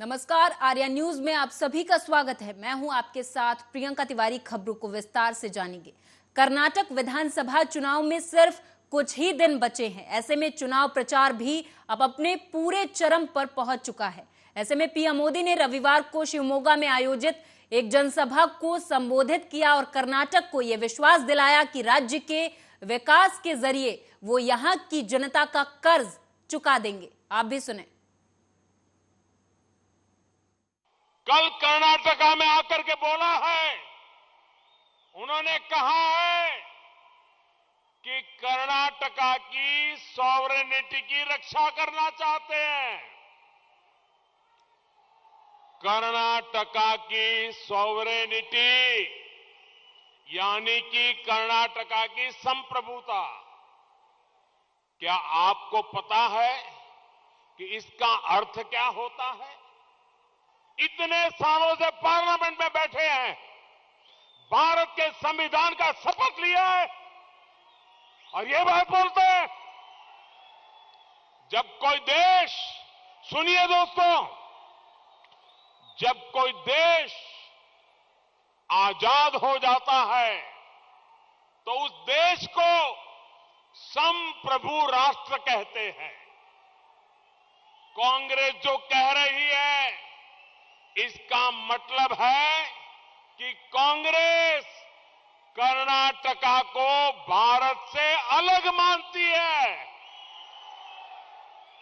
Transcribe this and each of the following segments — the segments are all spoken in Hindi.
नमस्कार, आर्या न्यूज में आप सभी का स्वागत है। मैं हूं आपके साथ प्रियंका तिवारी। खबरों को विस्तार से जानेंगे। कर्नाटक विधानसभा चुनाव में सिर्फ कुछ ही दिन बचे हैं। ऐसे में चुनाव प्रचार भी अब अपने पूरे चरम पर पहुंच चुका है। ऐसे में पीएम मोदी ने रविवार को शिवमोगा में आयोजित एक जनसभा को संबोधित किया और कर्नाटक को यह विश्वास दिलाया कि राज्य के विकास के जरिए वो यहां की जनता का कर्ज चुका देंगे। आप भी सुने। कल कर्नाटका में आकर के बोला है, उन्होंने कहा है कि कर्नाटका की सॉवरेनिटी की रक्षा करना चाहते हैं। कर्नाटका की सॉवरेनिटी यानी कि कर्नाटका की संप्रभुता, क्या आपको पता है कि इसका अर्थ क्या होता है? इतने सालों से पार्लियामेंट में बैठे हैं, भारत के संविधान का शपथ लिया है और ये बात बोलते हैं। जब कोई देश, सुनिए दोस्तों, जब कोई देश आजाद हो जाता है तो उस देश को संप्रभु राष्ट्र कहते हैं। कांग्रेस जो कह रही है, इसका मतलब है कि कांग्रेस कर्नाटका को भारत से अलग मानती है।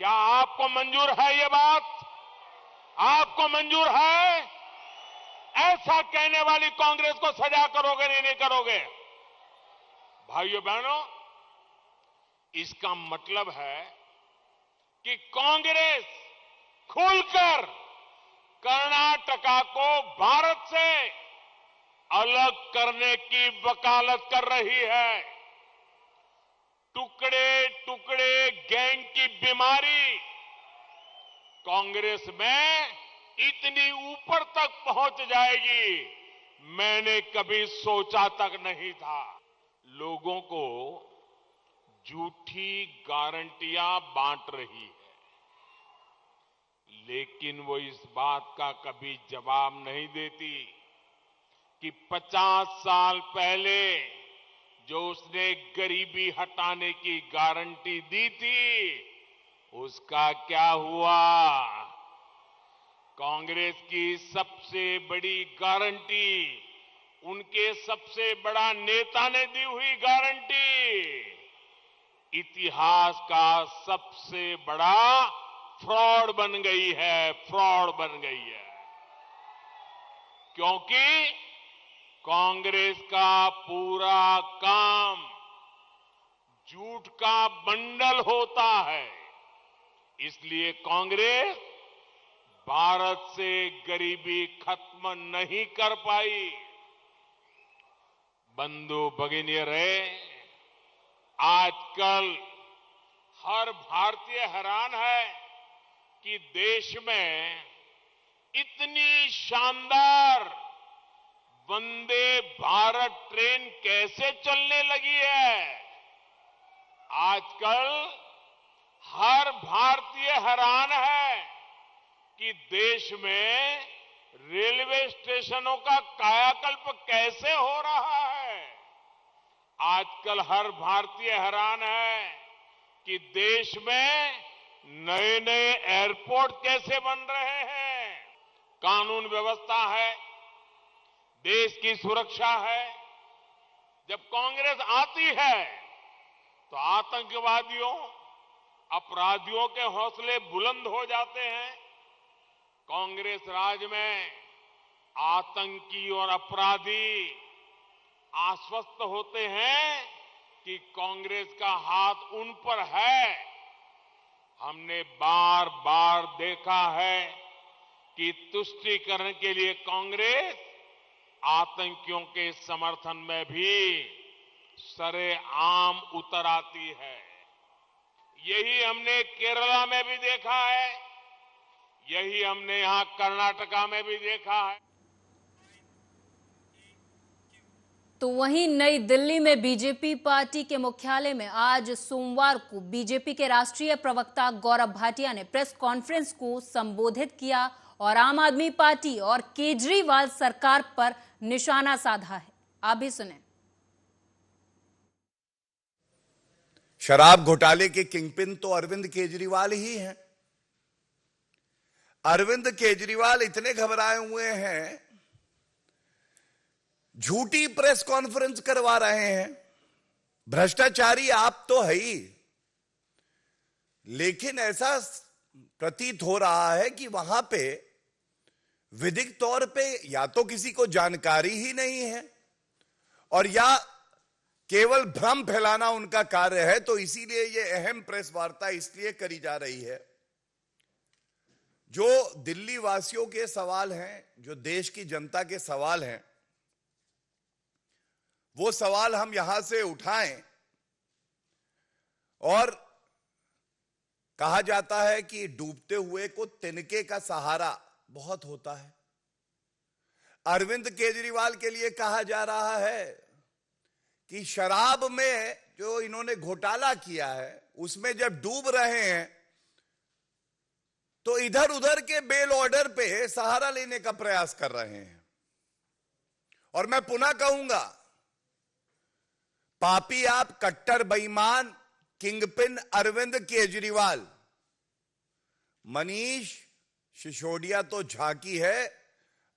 क्या आपको मंजूर है ये बात? आपको मंजूर है? ऐसा कहने वाली कांग्रेस को सजा करोगे नहीं करोगे? भाइयों बहनों, इसका मतलब है कि कांग्रेस खुलकर कर्नाटका को भारत से अलग करने की वकालत कर रही है। टुकड़े टुकड़े गैंग की बीमारी कांग्रेस में इतनी ऊपर तक पहुंच जाएगी, मैंने कभी सोचा तक नहीं था। लोगों को झूठी गारंटियां बांट रही है, लेकिन वो इस बात का कभी जवाब नहीं देती कि 50 साल पहले जो उसने गरीबी हटाने की गारंटी दी थी, उसका क्या हुआ? कांग्रेस की सबसे बड़ी गारंटी, उनके सबसे बड़ा नेता ने दी हुई गारंटी, इतिहास का सबसे बड़ा फ्रॉड बन गई है, फ्रॉड बन गई है। क्योंकि कांग्रेस का पूरा काम झूठ का बंडल होता है, इसलिए कांग्रेस भारत से गरीबी खत्म नहीं कर पाई। बंधु भगिनी रहे, आजकल हर भारतीय हैरान है कि देश में इतनी शानदार वंदे भारत ट्रेन कैसे चलने लगी है। आजकल हर भारतीय हैरान है कि देश में रेलवे स्टेशनों का कायाकल्प कैसे हो रहा है। आजकल हर भारतीय हैरान है कि देश में नए नए एयरपोर्ट कैसे बन रहे हैं। कानून व्यवस्था है, देश की सुरक्षा है। जब कांग्रेस आती है तो आतंकवादियों, अपराधियों के हौसले बुलंद हो जाते हैं। कांग्रेस राज में आतंकी और अपराधी आश्वस्त होते हैं कि कांग्रेस का हाथ उन पर है। हमने बार बार देखा है कि तुष्टीकरण के लिए कांग्रेस आतंकियों के समर्थन में भी सरेआम उतर आती है। यही हमने केरला में भी देखा है, यही हमने यहां कर्नाटका में भी देखा है। तो वहीं नई दिल्ली में बीजेपी पार्टी के मुख्यालय में आज सोमवार को बीजेपी के राष्ट्रीय प्रवक्ता गौरव भाटिया ने प्रेस कॉन्फ्रेंस को संबोधित किया और आम आदमी पार्टी और केजरीवाल सरकार पर निशाना साधा है। आप भी सुने। शराब घोटाले के किंगपिन तो अरविंद केजरीवाल ही हैं। अरविंद केजरीवाल इतने घबराए हुए हैं, झूठी प्रेस कॉन्फ्रेंस करवा रहे हैं। भ्रष्टाचारी आप तो है ही, लेकिन ऐसा प्रतीत हो रहा है कि वहां पे विधिक तौर पे या तो किसी को जानकारी ही नहीं है और या केवल भ्रम फैलाना उनका कार्य है। तो इसीलिए यह अहम प्रेस वार्ता इसलिए करी जा रही है। जो दिल्ली वासियों के सवाल हैं, जो देश की जनता के सवाल हैं, वो सवाल हम यहां से उठाएं। और कहा जाता है कि डूबते हुए को तिनके का सहारा बहुत होता है। अरविंद केजरीवाल के लिए कहा जा रहा है कि शराब में जो इन्होंने घोटाला किया है उसमें जब डूब रहे हैं तो इधर उधर के बेल ऑर्डर पे सहारा लेने का प्रयास कर रहे हैं। और मैं पुनः कहूंगा, पापी आप, कट्टर बेईमान किंगपिन अरविंद केजरीवाल, मनीष सिसोदिया तो झांकी है,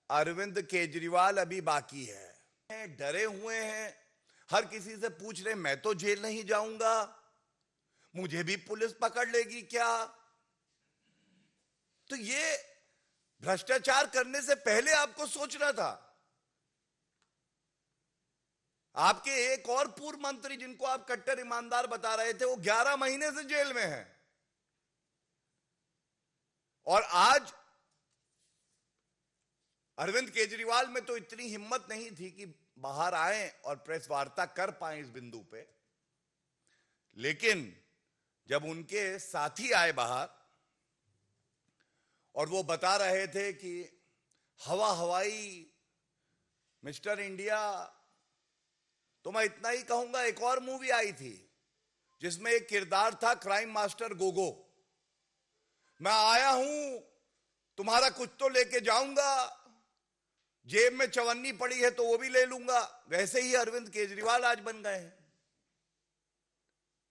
अरविंद केजरीवाल अभी बाकी है। डरे हुए हैं, हर किसी से पूछ रहे मैं तो जेल नहीं जाऊंगा, मुझे भी पुलिस पकड़ लेगी क्या। तो ये भ्रष्टाचार करने से पहले आपको सोचना था। आपके एक और पूर्व मंत्री जिनको आप कट्टर ईमानदार बता रहे थे, वो 11 महीने से जेल में हैं। और आज अरविंद केजरीवाल में तो इतनी हिम्मत नहीं थी कि बाहर आए और प्रेस वार्ता कर पाए इस बिंदु पे। लेकिन जब उनके साथी आए बाहर और वो बता रहे थे कि हवाई मिस्टर इंडिया, तो मैं इतना ही कहूंगा, एक और मूवी आई थी जिसमें एक किरदार था क्राइम मास्टर गोगो। मैं आया हूं, तुम्हारा कुछ तो लेके जाऊंगा, जेब में चवन्नी पड़ी है तो वो भी ले लूंगा। वैसे ही अरविंद केजरीवाल आज बन गए हैं।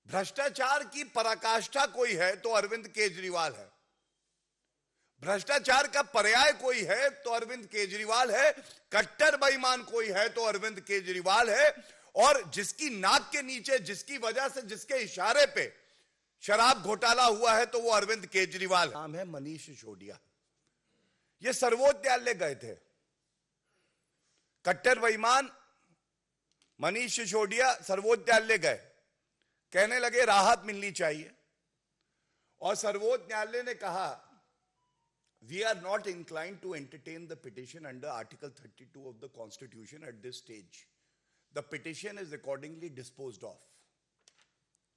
भ्रष्टाचार की पराकाष्ठा कोई है तो अरविंद केजरीवाल है। भ्रष्टाचार का पर्याय कोई है तो अरविंद केजरीवाल है। कट्टर बेईमान कोई है तो अरविंद केजरीवाल है। और जिसकी नाक के नीचे, जिसकी वजह से, जिसके इशारे पे शराब घोटाला हुआ है तो वो अरविंद केजरीवाल। नाम है मनीष सिसोदिया। ये सर्वोच्च न्यायालय गए थे। कट्टर बेईमान मनीष सिसोदिया सर्वोच्च न्यायालय गए, कहने लगे राहत मिलनी चाहिए। और सर्वोच्च न्यायालय ने कहा, we are not inclined to entertain the petition under Article 32 of the Constitution at this stage. The petition is accordingly disposed of.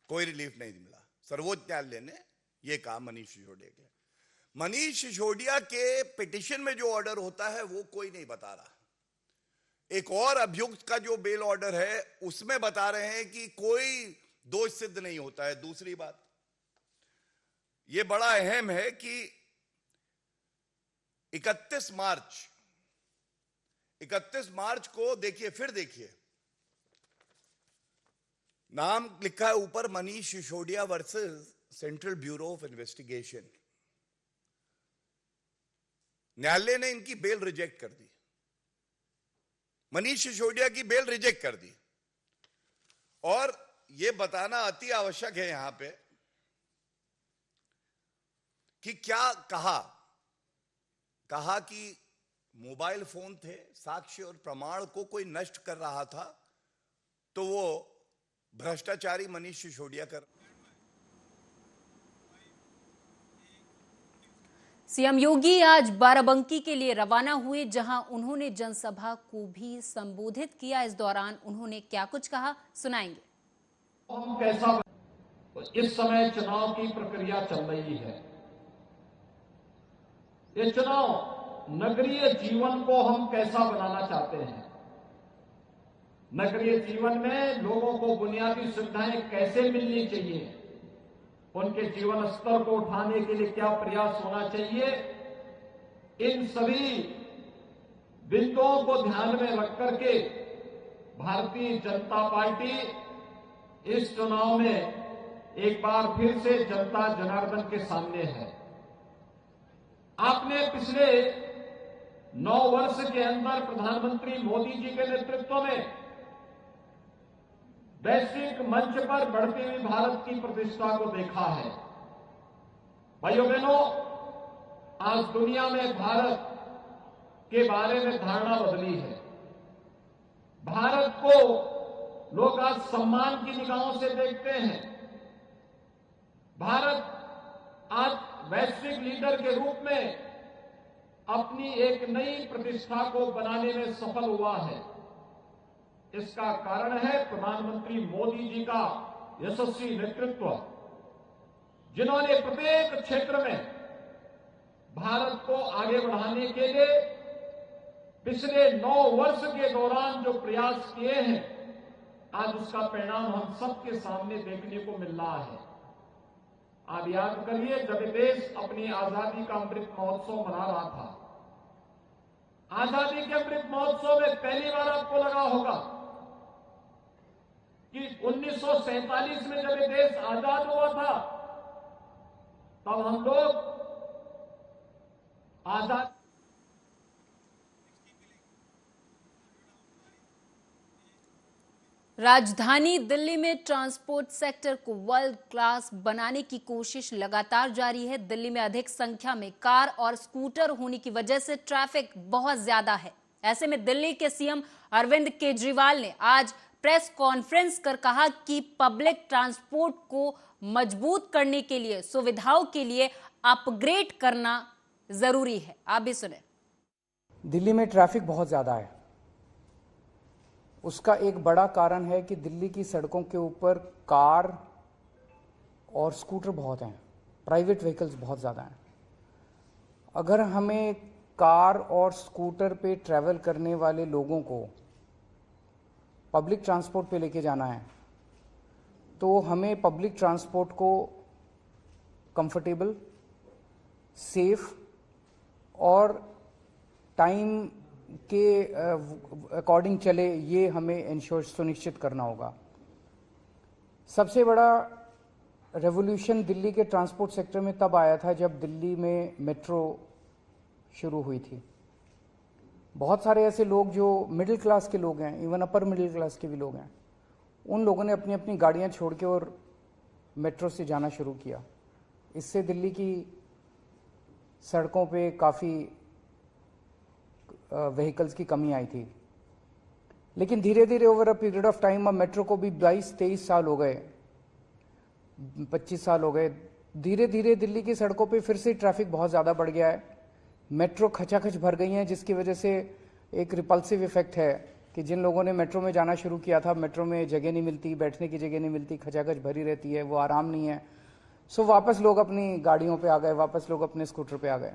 कोई रिलीफ नहीं मिला। सर्वोच्च न्यायालय ने यह कहा मनीष सिसोदिया के। मनीष सिसोदिया के पिटिशन में जो ऑर्डर होता है वो कोई नहीं बता रहा। एक और अभियुक्त का जो बेल ऑर्डर है उसमें बता रहे हैं कि कोई दोष सिद्ध नहीं होता है। दूसरी बात, यह बड़ा अहम है कि 31 मार्च को देखिए, फिर देखिए, नाम लिखा है ऊपर, Manish Sisodia versus central bureau of investigation. न्यायालय ने इनकी बेल रिजेक्ट कर दी, मनीष सिसोदिया की बेल रिजेक्ट कर दी। और यह बताना अति आवश्यक है यहां पे कि क्या कहा कि मोबाइल फोन थे, साक्ष्य और प्रमाण को कोई नष्ट कर रहा था, तो वो भ्रष्टाचारी मनीष सिसोदिया कर। सीएम योगी आज बाराबंकी के लिए रवाना हुए, जहां उन्होंने जनसभा को भी संबोधित किया। इस दौरान उन्होंने क्या कुछ कहा, सुनाएंगे। हम कैसा, इस समय चुनाव की प्रक्रिया चल रही है। ये चुनाव नगरीय जीवन को हम कैसा बनाना चाहते हैं, नगरीय जीवन में लोगों को बुनियादी सुविधाएं कैसे मिलनी चाहिए, उनके जीवन स्तर को उठाने के लिए क्या प्रयास होना चाहिए, इन सभी बिंदुओं को ध्यान में रख करके भारतीय जनता पार्टी इस चुनाव में एक बार फिर से जनता जनार्दन के सामने है। आपने पिछले 9 वर्ष के अंदर प्रधानमंत्री मोदी जी के नेतृत्व में वैश्विक मंच पर बढ़ती हुई भारत की प्रतिष्ठा को देखा है। भाइयों बहनों, आज दुनिया में भारत के बारे में धारणा बदली है। भारत को लोग आज सम्मान की निगाहों से देखते हैं। भारत आज वैश्विक लीडर के रूप में अपनी एक नई प्रतिष्ठा को बनाने में सफल हुआ है। इसका कारण है प्रधानमंत्री मोदी जी का यशस्वी नेतृत्व, जिन्होंने प्रत्येक क्षेत्र में भारत को आगे बढ़ाने के लिए पिछले 9 वर्ष के दौरान जो प्रयास किए हैं, आज उसका परिणाम हम सबके सामने देखने को मिल रहा है। आप याद करिए, जब देश अपनी आजादी का अमृत महोत्सव मना रहा था, आजादी के अमृत महोत्सव में पहली बार आपको लगा होगा कि 1947 में जब ये देश आजाद हुआ था, तब हम लोग आजाद राजधानी दिल्ली में ट्रांसपोर्ट सेक्टर को वर्ल्ड क्लास बनाने की कोशिश लगातार जारी है। दिल्ली में अधिक संख्या में कार और स्कूटर होने की वजह से ट्रैफिक बहुत ज्यादा है। ऐसे में दिल्ली के सीएम अरविंद केजरीवाल ने आज प्रेस कॉन्फ्रेंस कर कहा कि पब्लिक ट्रांसपोर्ट को मजबूत करने के लिए, सुविधाओं के लिए अपग्रेड करना जरूरी है। आप भी सुने। दिल्ली में ट्रैफिक बहुत ज़्यादा है। उसका एक बड़ा कारण है कि दिल्ली की सड़कों के ऊपर कार और स्कूटर बहुत हैं, प्राइवेट व्हीकल्स बहुत ज़्यादा हैं। अगर हमें कार और स्कूटर पे ट्रैवल करने वाले लोगों को पब्लिक ट्रांसपोर्ट पे लेके जाना है, तो हमें पब्लिक ट्रांसपोर्ट को कंफर्टेबल, सेफ और टाइम के अकॉर्डिंग चले, ये हमें इंश्योर सुनिश्चित करना होगा। सबसे बड़ा रेवोल्यूशन दिल्ली के ट्रांसपोर्ट सेक्टर में तब आया था जब दिल्ली में मेट्रो शुरू हुई थी। बहुत सारे ऐसे लोग जो मिडिल क्लास के लोग हैं, इवन अपर मिडिल क्लास के भी लोग हैं, उन लोगों ने अपनी अपनी गाड़ियां छोड़ के और मेट्रो से जाना शुरू किया। इससे दिल्ली की सड़कों पे काफ़ी व्हीकल्स की कमी आई थी। लेकिन धीरे धीरे over a period of time, अब मेट्रो को भी 22-23 साल हो गए, 25 साल हो गए, धीरे धीरे दिल्ली की सड़कों पे फिर से ट्रैफिक बहुत ज़्यादा बढ़ गया है। मेट्रो खचाखच भर गई हैं, जिसकी वजह से एक रिपल्सिव इफेक्ट है कि जिन लोगों ने मेट्रो में जाना शुरू किया था, मेट्रो में जगह नहीं मिलती, बैठने की जगह नहीं मिलती, खचाखच भरी रहती है, वो आराम नहीं है। सो वापस लोग अपनी गाड़ियों पे आ गए, वापस लोग अपने स्कूटर पे आ गए।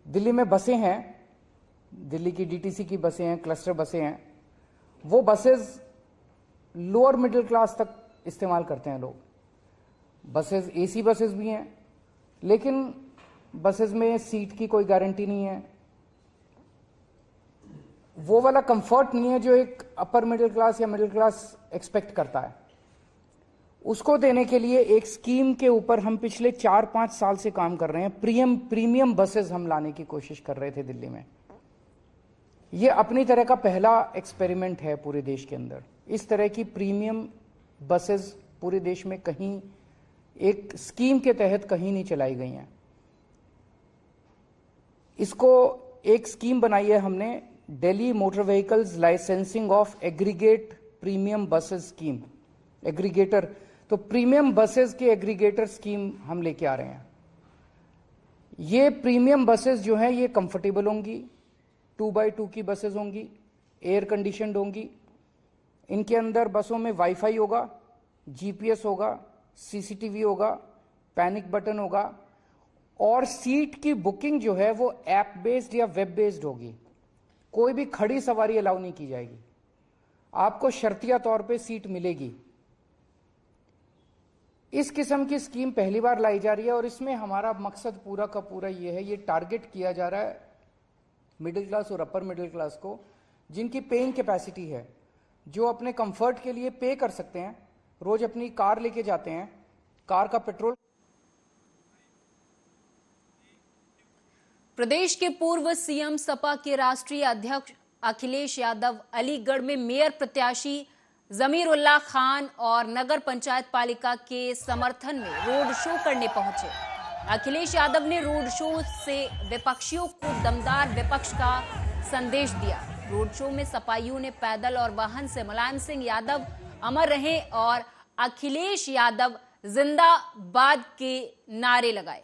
दिल्ली में बसें हैं, दिल्ली की डीटीसी की बसें हैं, क्लस्टर बसें हैं। वो बसेस लोअर मिडिल क्लास तक इस्तेमाल करते हैं लोग। बसेस एसी बसेस भी हैं, लेकिन बसेस में सीट की कोई गारंटी नहीं है, वो वाला कंफर्ट नहीं है जो एक अपर मिडिल क्लास या मिडिल क्लास एक्सपेक्ट करता है। उसको देने के लिए एक स्कीम के ऊपर हम पिछले 4-5 साल से काम कर रहे हैं। प्रीमियम बसेस हम लाने की कोशिश कर रहे थे दिल्ली में। ये अपनी तरह का पहला एक्सपेरिमेंट है पूरे देश के अंदर। इस तरह की प्रीमियम बसेस पूरे देश में कहीं एक स्कीम के तहत कहीं नहीं चलाई गई हैं। इसको एक स्कीम बनाई है हमने, Delhi motor vehicles licensing of aggregate premium buses scheme, aggregator. तो प्रीमियम बसेस के एग्रीगेटर स्कीम हम लेके आ रहे हैं। ये प्रीमियम बसेस जो हैं ये कंफर्टेबल होंगी, 2x2 की बसेस होंगी, एयर कंडीशनड होंगी। इनके अंदर बसों में वाईफाई होगा, जीपीएस होगा, सीसीटीवी होगा, पैनिक बटन होगा, और सीट की बुकिंग जो है वो ऐप बेस्ड या वेब बेस्ड होगी। कोई भी खड़ी सवारी अलाउ नहीं की जाएगी, आपको शर्तिया तौर पे सीट मिलेगी। इस किस्म की स्कीम पहली बार लाई जा रही है और इसमें हमारा मकसद पूरा का पूरा ये है, ये टारगेट किया जा रहा है मिडिल क्लास और अपर मिडिल क्लास को, जिनकी पेइंग कैपेसिटी है, जो अपने कंफर्ट के लिए पे कर सकते हैं, रोज अपनी कार लेके जाते हैं, कार का पेट्रोल। प्रदेश के पूर्व सीएम सपा के राष्ट्रीय अध्यक्ष अखिलेश यादव अलीगढ़ में मेयर प्रत्याशी जमीरुल्लाह खान और नगर पंचायत पालिका के समर्थन में रोड शो करने पहुंचे। अखिलेश यादव ने रोड शो से विपक्षियों को दमदार विपक्ष का संदेश दिया। रोड शो में सपाइयों ने पैदल और वाहन से मुलायम सिंह यादव अमर रहे और अखिलेश यादव जिंदाबाद के नारे लगाए।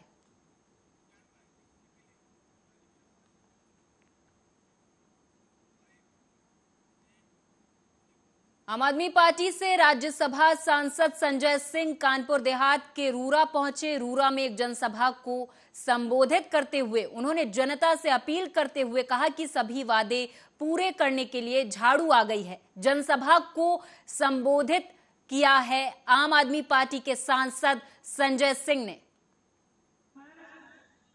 आम आदमी पार्टी से राज्यसभा सांसद संजय सिंह कानपुर देहात के रूरा पहुंचे। रूरा में एक जनसभा को संबोधित करते हुए उन्होंने जनता से अपील करते हुए कहा कि सभी वादे पूरे करने के लिए झाड़ू आ गई है। जनसभा को संबोधित किया है आम आदमी पार्टी के सांसद संजय सिंह ने।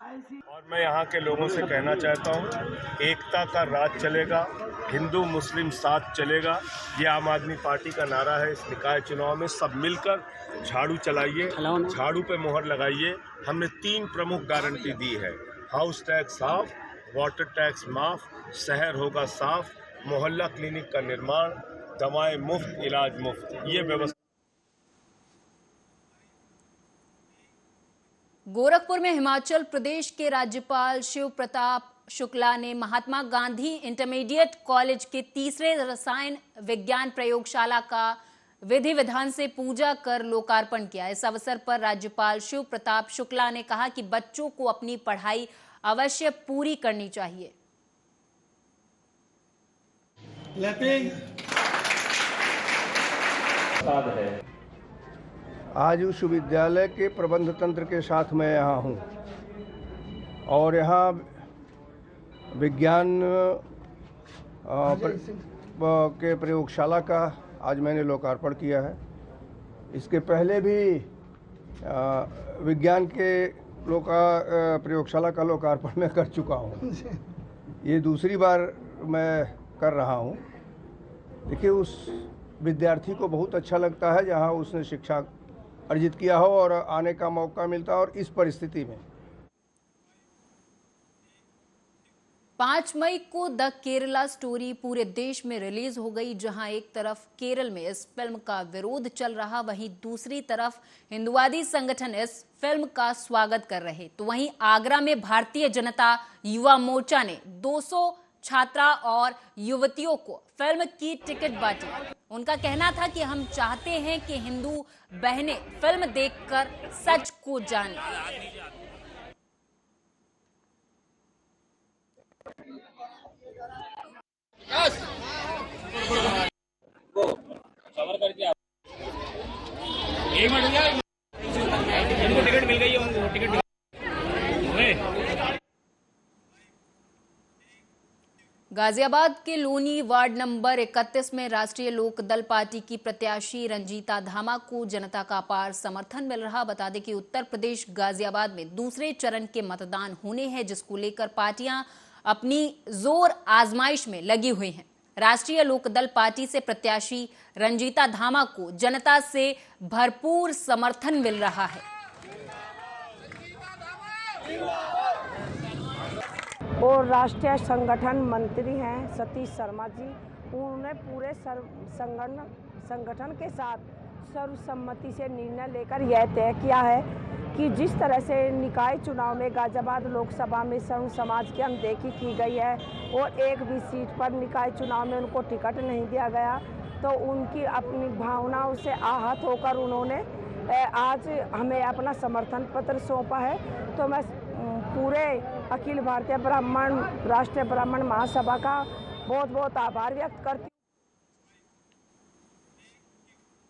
और मैं यहाँ के लोगों से कहना चाहता हूँ, एकता का राज चलेगा, हिंदू मुस्लिम साथ चलेगा, ये आम आदमी पार्टी का नारा है। इस निकाय चुनाव में सब मिलकर झाड़ू चलाइए, झाड़ू पे मोहर लगाइए। हमने 3 प्रमुख गारंटी दी है, हाउस टैक्स साफ, वाटर टैक्स माफ, शहर होगा साफ, मोहल्ला क्लिनिक का निर्माण, दवाएं मुफ्त, इलाज मुफ्त, ये व्यवस्था। गोरखपुर में हिमाचल प्रदेश के राज्यपाल शिव प्रताप शुक्ला ने महात्मा गांधी इंटरमीडिएट कॉलेज के तीसरे रसायन विज्ञान प्रयोगशाला का विधि विधान से पूजा कर लोकार्पण किया। इस अवसर पर राज्यपाल शिव प्रताप शुक्ला ने कहा कि बच्चों को अपनी पढ़ाई अवश्य पूरी करनी चाहिए। आज उस विद्यालय के प्रबंध तंत्र के साथ मैं यहाँ हूँ और यहाँ विज्ञान के प्रयोगशाला का आज मैंने लोकार्पण किया है। इसके पहले भी विज्ञान के प्रयोगशाला का लोकार्पण मैं कर चुका हूँ। ये दूसरी बार मैं कर रहा हूँ। देखिए, उस विद्यार्थी को बहुत अच्छा लगता है जहाँ उसने शिक्षा अर्जित किया हो और आने का मौका मिलता है। और इस परिस्थिति में 5 मई को द केरला स्टोरी पूरे देश में रिलीज हो गई। जहां एक तरफ केरल में इस फिल्म का विरोध चल रहा, वहीं दूसरी तरफ हिंदुवादी संगठन इस फिल्म का स्वागत कर रहे। तो वहीं आगरा में भारतीय जनता युवा मोर्चा ने 200 छात्रा और युवतियों को फिल्म की टिकट बांटी। उनका कहना था कि हम चाहते हैं कि हिंदू बहनें फिल्म देखकर सच को जानें। टिकट मिल गई है, उनको टिकट गाजियाबाद के लोनी वार्ड नंबर 31 में राष्ट्रीय लोक दल पार्टी की प्रत्याशी रंजीता धामा को जनता का अपार समर्थन मिल रहा। बता दें कि उत्तर प्रदेश गाजियाबाद में दूसरे चरण के मतदान होने हैं, जिसको लेकर पार्टियां अपनी जोर आजमाइश में लगी हुई हैं। राष्ट्रीय लोक दल पार्टी से प्रत्याशी रंजीता धामा को जनता से भरपूर समर्थन मिल रहा है। और राष्ट्रीय संगठन मंत्री हैं सतीश शर्मा जी, उन्होंने पूरे संगठन के साथ सर्वसम्मति से निर्णय लेकर यह तय किया है कि जिस तरह से निकाय चुनाव में गाजियाबाद लोकसभा में सर्व समाज की अनदेखी की गई है और एक भी सीट पर निकाय चुनाव में उनको टिकट नहीं दिया गया, तो उनकी अपनी भावनाओं से आहत होकर उन्होंने आज हमें अपना समर्थन पत्र सौंपा है। तो मैं पूरे अखिल भारतीय ब्राह्मण राष्ट्रीय ब्राह्मण महासभा का बहुत बहुत आभार व्यक्त करती हूँ।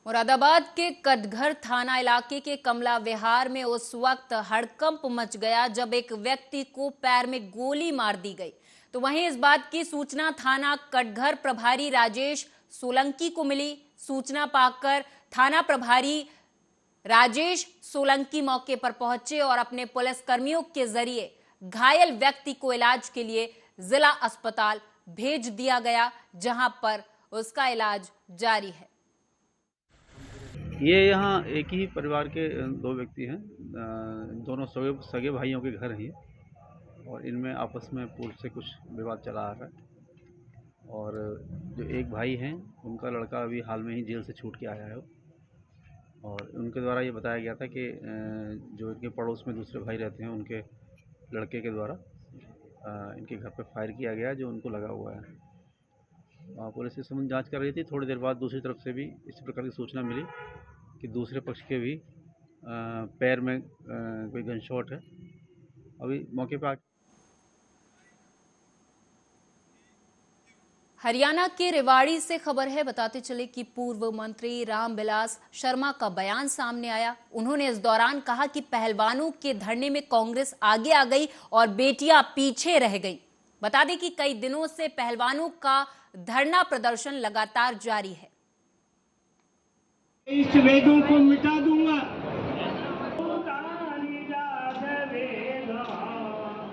मुरादाबाद के कटघर थाना इलाके के कमला विहार में उस वक्त हड़कंप मच गया जब एक व्यक्ति को पैर में गोली मार दी गई। तो वहीं इस बात की सूचना थाना कटघर प्रभारी राजेश सोलंकी को मिली। सूचना पाकर थाना प्रभारी राजेश सोलंकी मौके पर पहुंचे और अपने पुलिस कर्मियों के जरिए घायल व्यक्ति को इलाज के लिए जिला अस्पताल भेज दिया गया, जहां पर उसका इलाज जारी है। ये यहाँ एक ही परिवार के दो व्यक्ति हैं, दोनों सगे भाइयों के घर हैं और इनमें आपस में पूर्व से कुछ विवाद चला आ रहा है। और जो एक भाई हैं उनका लड़का अभी हाल में ही जेल से छूट के आया है और उनके द्वारा ये बताया गया था कि जो इनके पड़ोस में दूसरे भाई रहते हैं उनके लड़के के द्वारा इनके घर पे फायर किया गया जो उनको लगा हुआ है। पुलिस इस संबंध जांच कर रही थी। थोड़ी देर बाद दूसरी तरफ से भी इसी प्रकार की सूचना मिली कि दूसरे पक्ष के भी पैर में कोई गन शॉट है। अभी मौके पर हरियाणा के रेवाड़ी से खबर है। बताते चले कि पूर्व मंत्री रामविलास शर्मा का बयान सामने आया। उन्होंने इस दौरान कहा कि पहलवानों के धरने में कांग्रेस आगे आ गई और बेटियां पीछे रह गई। बता दें कि कई दिनों से पहलवानों का धरना प्रदर्शन लगातार जारी है। इस वेदों को मिटा दूंगा।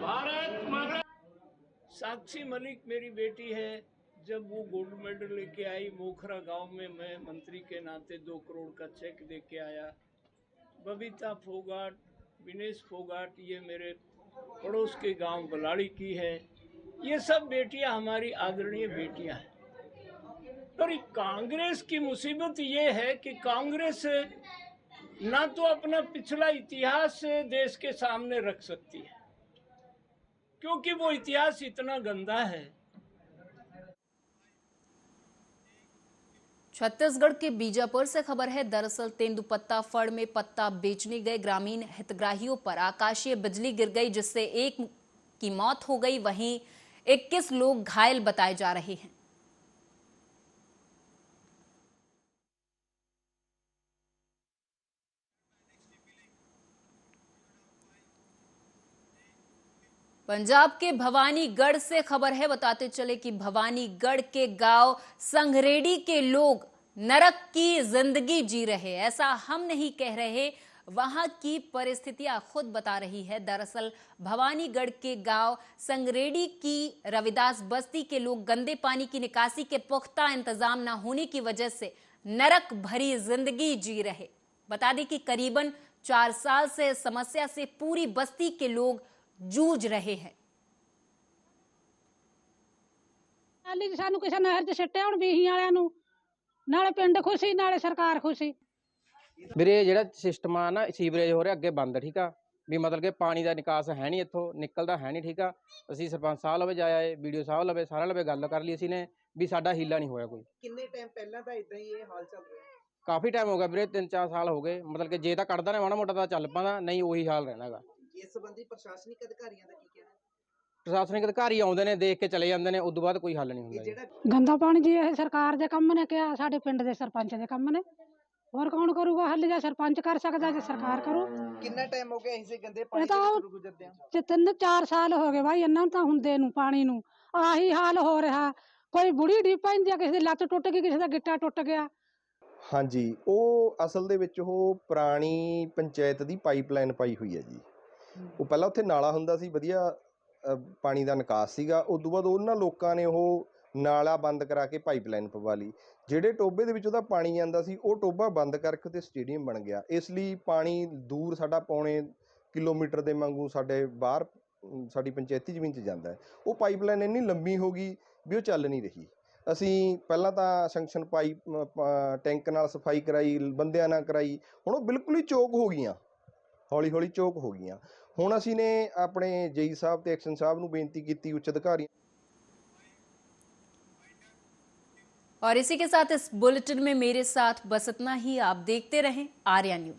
भारत माता। साक्षी मलिक मेरी बेटी है। जब वो गोल्ड मेडल लेके आई मोखरा गांव में, मैं मंत्री के नाते 2 करोड़ का चेक दे के आया। बबीता फोगाट, विनेश फोगाट, ये मेरे पड़ोस के गांव बलाड़ी की है। ये सब बेटियां हमारी आदरणीय बेटियां हैं। पर कांग्रेस की मुसीबत ये है कि कांग्रेस ना तो अपना पिछला इतिहास देश के सामने रख सकती है, क्योंकि वो इतिहास इतना गंदा है। छत्तीसगढ़ के बीजापुर से खबर है। दरअसल तेंदुपत्ता फड़ में पत्ता बेचने गए ग्रामीण हितग्राहियों पर आकाशीय बिजली गिर गई, जिससे एक की मौत हो गई। वहीं 21 लोग घायल बताए जा रहे हैं। पंजाब के भवानीगढ़ से खबर है। बताते चले कि भवानीगढ़ के गांव संघरेड़ी के लोग नरक की जिंदगी जी रहे। ऐसा हम नहीं कह रहे, वहां की परिस्थितियां खुद बता रही है। दरअसल भवानीगढ़ के गांव संघरेड़ी की रविदास बस्ती के लोग गंदे पानी की निकासी के पुख्ता इंतजाम न होने की वजह से नरक भरी जिंदगी जी रहे। बता दें कि करीबन 4 साल से समस्या से पूरी बस्ती के लोग जूझ रहे हैं। सानू किसी नहर च सिट्टिया हुण बीही वालियां नू, नाले पिंड खुशी नाले सरकार खुशी। ਵੀਰੇ ਜਿਹੜਾ ਸਿਸਟਮ ਆ ਨਾ ਸੀਵਰੇਜ ਹੋ ਰਿਹਾ ਅੱਗੇ ਬੰਦ, ਠੀਕ ਆ ਵੀ ਮਤਲਬ ਕਿ ਪਾਣੀ ਦਾ ਨਿਕਾਸ ਹੈ ਨਹੀਂ, ਇੱਥੋਂ ਨਿਕਲਦਾ ਹੈ ਨਹੀਂ, ਠੀਕ ਆ। ਅਸੀਂ ਸਰਪੰਚ ਸਾਹਿਬ ਲਵੇ ਜਾਇਆ ਏ, ਵੀਡੀਓ ਸਾਹਿਬ ਲਵੇ, ਸਾਰਿਆਂ ਲਵੇ ਗੱਲ ਕਰ ਲਈ ਅਸੀਂ ਨੇ ਵੀ ਸਾਡਾ ਹੀਲਾ ਨਹੀਂ ਹੋਇਆ ਕੋਈ। ਕਿੰਨੇ ਟਾਈਮ ਪਹਿਲਾਂ ਤਾਂ ਇਦਾਂ ਹੀ ਇਹ ਹਾਲ ਚੱਲ ਰਿਹਾ? ਕਾਫੀ ਟਾਈਮ ਹੋ ਗਿਆ ਵੀਰੇ, 3-4 ਸਾਲ ਹੋ ਗਏ। ਮਤਲਬ ਕਿ ਜੇ ਤਾਂ ਕੱਢਦਾ ਨੇ ਮਾੜਾ ਮੋਟਾ ਤਾਂ ਚੱਲ ਪਾਂਦਾ, ਨਹੀਂ ਉਹੀ ਹਾਲ ਰਹਿਣਾਗਾ। ਇਸ ਸੰਬੰਧੀ ਪ੍ਰਸ਼ਾਸਨਿਕ ਅਧਿਕਾਰੀਆਂ ਦਾ ਕੀ ਕਹਿਣਾ? ਪ੍ਰਸ਼ਾਸਨਿਕ ਅਧਿਕਾਰੀ ਆਉਂਦੇ ਨੇ, ਦੇਖ ਕੇ ਚਲੇ ਜਾਂਦੇ ਨੇ, ਉਦੋਂ ਬਾਅਦ ਕੋਈ ਹੱਲ ਨਹੀਂ ਹੁੰਦਾ। ਗੰਦਾ ਪਾਣੀ ਜੀ ਇਹ ਸਰਕਾਰ ਦੇ ਕੰਮ ਨੇ ਕਿਹਾ, ਸਾਡੇ ਪਿੰਡ ਦੇ ਸਰਪੰਚ ਦੇ ਕੰਮ ਨੇ। ਹੋਰ ਕੌਣ ਕਰੂਗਾ ਹੱਲ? ਜਾਂ ਸਰਪੰਚ ਕਰ ਸਕਦਾ ਜਾਂ ਸਰਕਾਰ ਕਰੂ। ਕਿੰਨਾ ਟਾਈਮ ਹੋ ਗਿਆ ਇਸੇ ਗੰਦੇ ਪਾਣੀ ਤੋਂ ਗੁਜ਼ਰਦੇ ਆ? 3-4 ਸਾਲ ਹੋ ਗਏ ਬਾਈ ਇਹਨਾਂ ਤਾਂ ਹੁੰਦੇ ਨੂੰ, ਪਾਣੀ ਨੂੰ ਆਹੀ ਹਾਲ ਹੋ ਰਿਹਾ। ਕੋਈ ਬੁੜੀ ਢੀ ਪੈਂਦੀ ਆ, ਕਿਸੇ ਦੀ ਲੱਤ ਟੁੱਟ ਗਈ, ਕਿਸੇ ਦਾ ਗਿੱਟਾ ਟੁੱਟ ਗਿਆ। ਹਾਂਜੀ, ਉਹ ਅਸਲ ਦੇ ਵਿੱਚ ਉਹ ਪੁਰਾਣੀ ਪੰਚਾਇਤ ਦੀ ਪਾਈਪਲਾਈਨ ਪਾਈ ਹੋਈ ਹੈ ਜੀ। ਉਹ ਪਹਿਲਾਂ ਉੱਥੇ ਨਾਲਾ ਹੁੰਦਾ ਸੀ, ਵਧੀਆ ਪਾਣੀ ਦਾ ਨਿਕਾਸ ਸੀਗਾ। ਉਸ ਤੋਂ ਬਾਅਦ ਉਹਨਾਂ ਲੋਕਾਂ ਨੇ ਉਹ ਨਾਲਾ ਬੰਦ ਕਰਾ ਕੇ ਪਾਈਪਲਾਈਨ ਪਵਾ ਲਈ। ਜਿਹੜੇ ਟੋਬੇ ਦੇ ਵਿੱਚ ਉਹਦਾ ਪਾਣੀ ਜਾਂਦਾ ਸੀ ਉਹ ਟੋਬਾ ਬੰਦ ਕਰਕੇ ਤੇ ਸਟੇਡੀਅਮ ਬਣ ਗਿਆ। ਇਸ ਲਈ ਪਾਣੀ ਦੂਰ ਸਾਡਾ ਪੌਣੇ ਕਿਲੋਮੀਟਰ ਦੇ ਵਾਂਗੂ ਸਾਡੇ ਬਾਹਰ ਸਾਡੀ ਪੰਚਾਇਤੀ ਜ਼ਮੀਨ 'ਚ ਜਾਂਦਾ ਹੈ। ਉਹ ਪਾਈਪਲਾਈਨ ਇੰਨੀ ਲੰਬੀ ਹੋ ਗਈ ਵੀ ਉਹ ਚੱਲ ਨਹੀਂ ਰਹੀ। ਅਸੀਂ ਪਹਿਲਾਂ ਤਾਂ ਸੰਕਸ਼ਨ ਪਾਈ, ਟੈਂਕ ਨਾਲ ਸਫਾਈ ਕਰਾਈ, ਬੰਦਿਆਂ ਨਾਲ ਕਰਾਈ, ਹੁਣ ਉਹ ਬਿਲਕੁਲ ਹੀ ਚੋਕ ਹੋ ਗਈਆਂ, ਹੌਲੀ ਹੌਲੀ ਚੋਕ ਹੋ ਗਈਆਂ। ਹੁਣ ਅਸੀਂ ਨੇ ਆਪਣੇ ਜੇਈ ਸਾਹਿਬ ਤੇ ਐਕਸ਼ਨ ਸਾਹਿਬ ਨੂੰ ਬੇਨਤੀ ਕੀਤੀ, ਉੱਚ ਅਧਿਕਾਰੀ। और इसी के साथ इस बुलेटिन में मेरे साथ बस इतना ही। आप देखते रहें आर्या न्यूज।